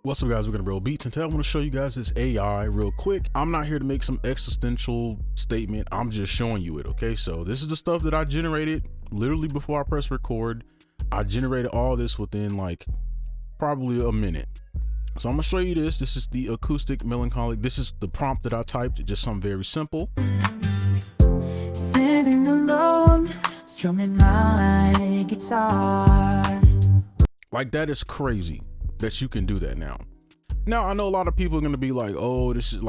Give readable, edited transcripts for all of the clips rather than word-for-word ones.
What's up, guys? We're gonna BroBeatzTV, and today I want to show you guys this AI real quick. I'm not here to make some existential statement. I'm just showing you it. Okay, so this is the stuff that I generated literally before I press record. I generated all this within like probably a minute. So I'm gonna show you this. This is the 𝗏𝗏𝗘𝗏𝗙𝗏. This is the prompt that I typed. Just something very simple. Sitting alone, strumming my guitar. Like, that is crazy that you can do that now. Now, I know a lot of people are going to be like, oh, this is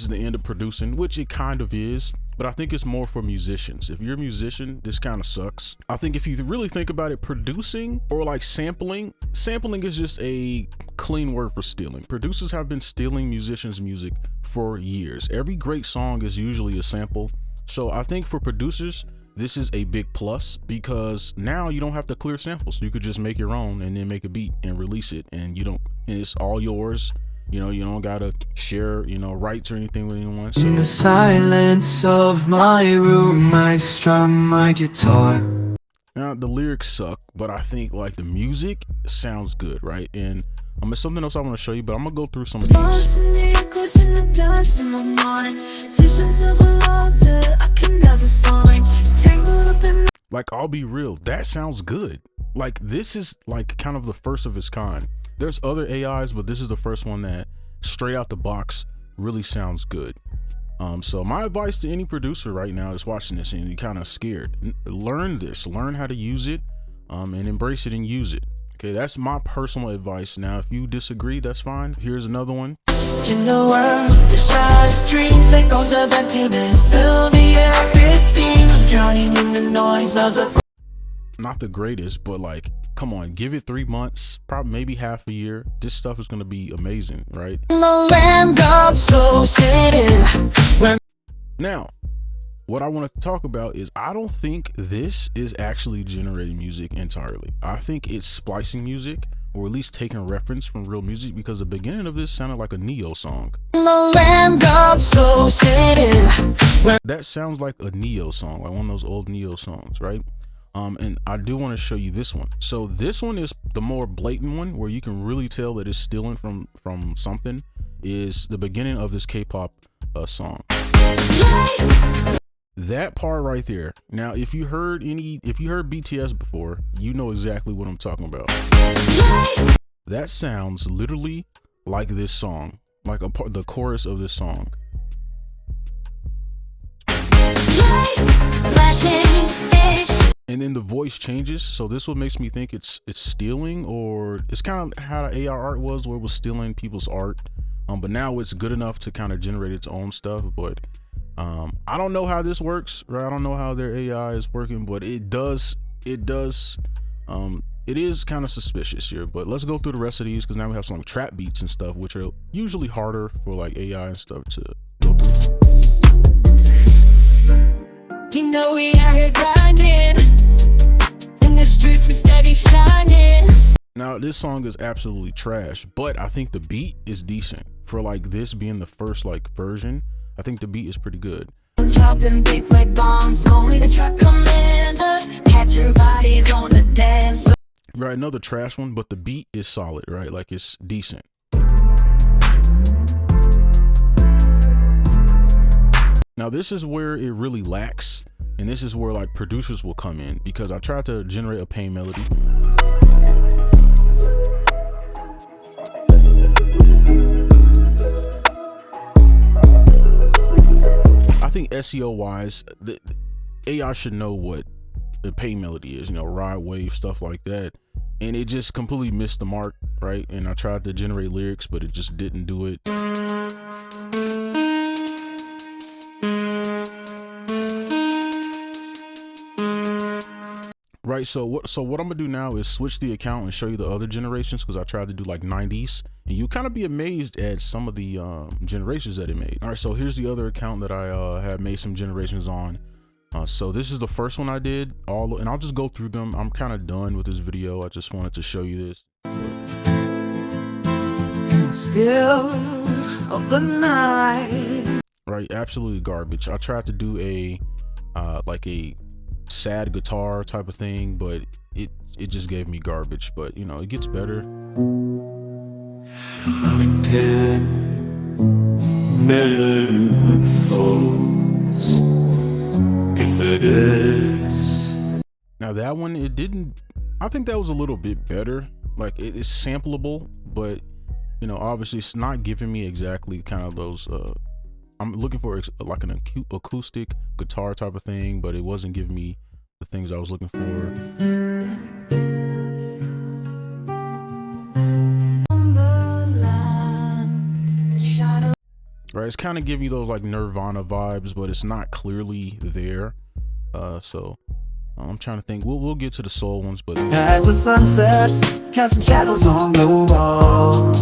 the end of producing, which it kind of is, but I think it's more for musicians. If you're a musician, this kind of sucks. I think if you really think about it, producing or like sampling is just a clean word for stealing. Producers have been stealing musicians' music for years. Every great song is usually a sample. So I think for producers, this is a big plus, because now you don't have to clear samples. You could just make your own and then make a beat and release it, and it's all yours. You don't gotta share, rights or anything with anyone. So in the silence of my room, I strum my guitar. Now the lyrics suck, but I think like the music sounds good, right? And it's something else I want to show you, but I'm gonna go through some of these. Like, I'll be real, that sounds good. Like, this is like kind of the first of its kind. There's other AIs, but this is the first one that straight out the box really sounds good. So my advice to any producer right now is watching this and you're kind of scared, learn this, learn how to use it, and embrace it and use it. Okay, that's my personal advice. Now, if you disagree, that's fine. Here's another one. In the world, the shattered dreams, echoes of emptiness fill the air. It seems drowning in the noise of the. Not the greatest, but like, come on, give it 3 months, probably maybe half a year. This stuff is gonna be amazing, right? Now, what I want to talk about is I don't think this is actually generating music entirely. I think it's splicing music, or at least taking reference from real music, because the beginning of this sounded like a 𝗏𝗏𝗧𝗏 song. That sounds like a 𝗏𝗏𝗧 song, like one of those old 𝗏𝗏𝗧 songs, right? And I do want to show you this one. So this one is the more blatant one, where you can really tell that it's stealing from something, is the beginning of this K-pop song. That part right there. Now, if you heard BTS before, you know exactly what I'm talking about. That sounds literally like this song, like the chorus of this song. And then the voice changes, so this what makes me think it's stealing, or it's kind of how the AI art was, where it was stealing people's art. But now it's good enough to kind of generate its own stuff. But I don't know how this works, right? I don't know how their AI is working, but it is kind of suspicious here. But let's go through the rest of these, because now we have some trap beats and stuff, which are usually harder for like AI and stuff to go through. You know we out here grinding, in the streets we steady shining. Now this song is absolutely trash, but I think the beat is decent for like this being the first like version. I think the beat is pretty good. Dropping beats like bombs, blowing the truck commander. Catch your bodies on the dance floor. Right, another trash one, but the beat is solid, right? Like, it's decent. Now this is where it really lacks, and this is where like producers will come in, because I tried to generate a pain melody. I think SEO wise, the AI should know what the pain melody is, ride wave, stuff like that, and it just completely missed the mark, right? And I tried to generate lyrics, but it just didn't do it. Right, so what I'm gonna do now is switch the account and show you the other generations, because I tried to do like 90s, and you kind of be amazed at some of the generations that it made. All right, so here's the other account that I have made some generations on. So this is the first one I did, and I'll just go through them. I'm kind of done with this video. I just wanted to show you this. Still of the night. Right, absolutely garbage. I tried to do a like a sad guitar type of thing, but it just gave me garbage. But it gets better. Now that one, it didn't, I think that was a little bit better. Like it is sampleable, but you know, obviously it's not giving me exactly kind of those, I'm looking for like an acoustic guitar type of thing, but it wasn't giving me the things I was looking for. Right, it's kind of giving you those like Nirvana vibes, but it's not clearly there. So I'm trying to think. We'll get to the soul ones, but as the sun sets, casting shadows on the wall,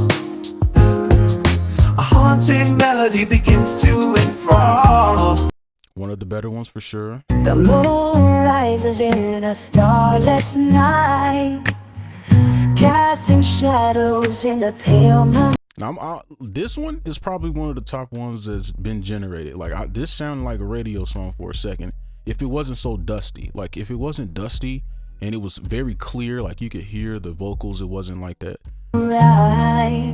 a haunting melody begins to enthrall. One of the better ones for sure. The moon rises in a starless night, casting shadows in the pale moon. Now this one is probably one of the top ones that's been generated. Like this sounded like a radio song for a second. If it wasn't so dusty, like if it wasn't dusty and it was very clear, like you could hear the vocals, it wasn't like that. Right.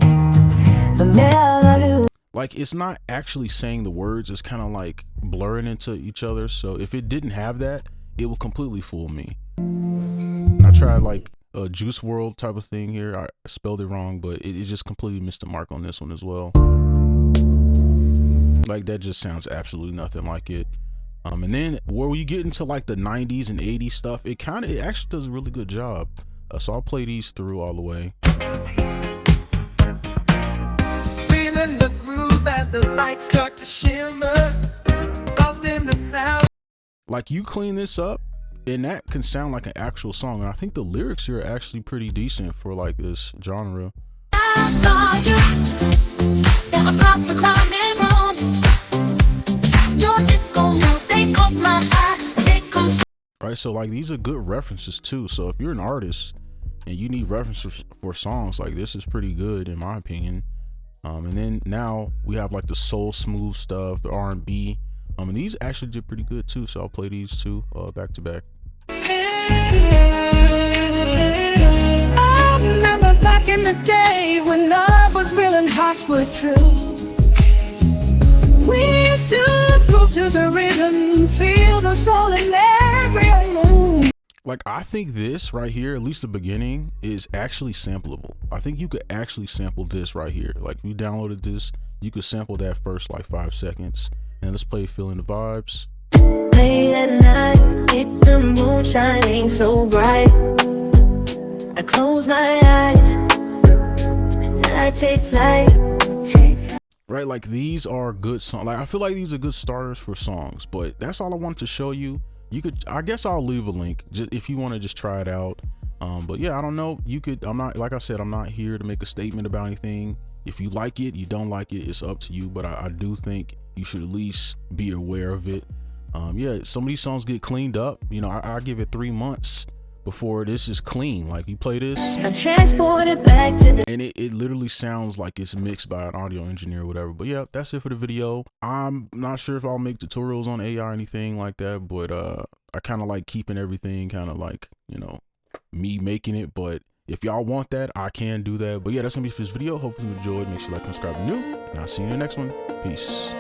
The melody. Like it's not actually saying the words, it's kind of like blurring into each other. So if it didn't have that, it would completely fool me. And I tried like a Juice WRLD type of thing here. I spelled it wrong, but it just completely missed the mark on this one as well. Like that just sounds absolutely nothing like it. And then where you get into like the 90s and 80s stuff, it actually does a really good job. So I'll play these through all the way. Feeling the groove as the lights start to shimmer, lost in the sound. Like you clean this up and that can sound like an actual song. And I think the lyrics here are actually pretty decent for like this genre. Right, so like these are good references too. So if you're an artist and you need references for songs, like this is pretty good in my opinion. And then now we have like the soul smooth stuff, the R&B. And these actually did pretty good too. So I'll play these two back to back. I remember back in the day when love was real and hearts were true. We used to groove to the rhythm, feel the soul in every move. Like I think this right here, at least the beginning, is actually sampleable. I think you could actually sample this right here. Like if you downloaded this, you could sample that first like 5 seconds. And let's play Feeling the Vibes. Late at night, with the moon shining so bright, I close my eyes and I take flight. Right, like these are good songs. Like I feel like these are good starters for songs, but that's all I wanted to show you. You could, I guess I'll leave a link just if you want to just try it out. But yeah, I don't know, you could, I'm not, like I said, I'm not here to make a statement about anything. If you like it, you don't like it, it's up to you, but I do think you should at least be aware of it. Yeah, some of these songs get cleaned up, you know. I give it 3 months before this is clean. Like you play this I transported back to the and it literally sounds like it's mixed by an audio engineer or whatever. But yeah, that's it for the video. I'm not sure if I'll make tutorials on AI or anything like that, but I kind of like keeping everything kind of like, you know, me making it. But if y'all want that, I can do that. But yeah, that's gonna be for this video. Hopefully you enjoyed. Make sure you like and subscribe if you're new, and I'll see you in the next one. Peace.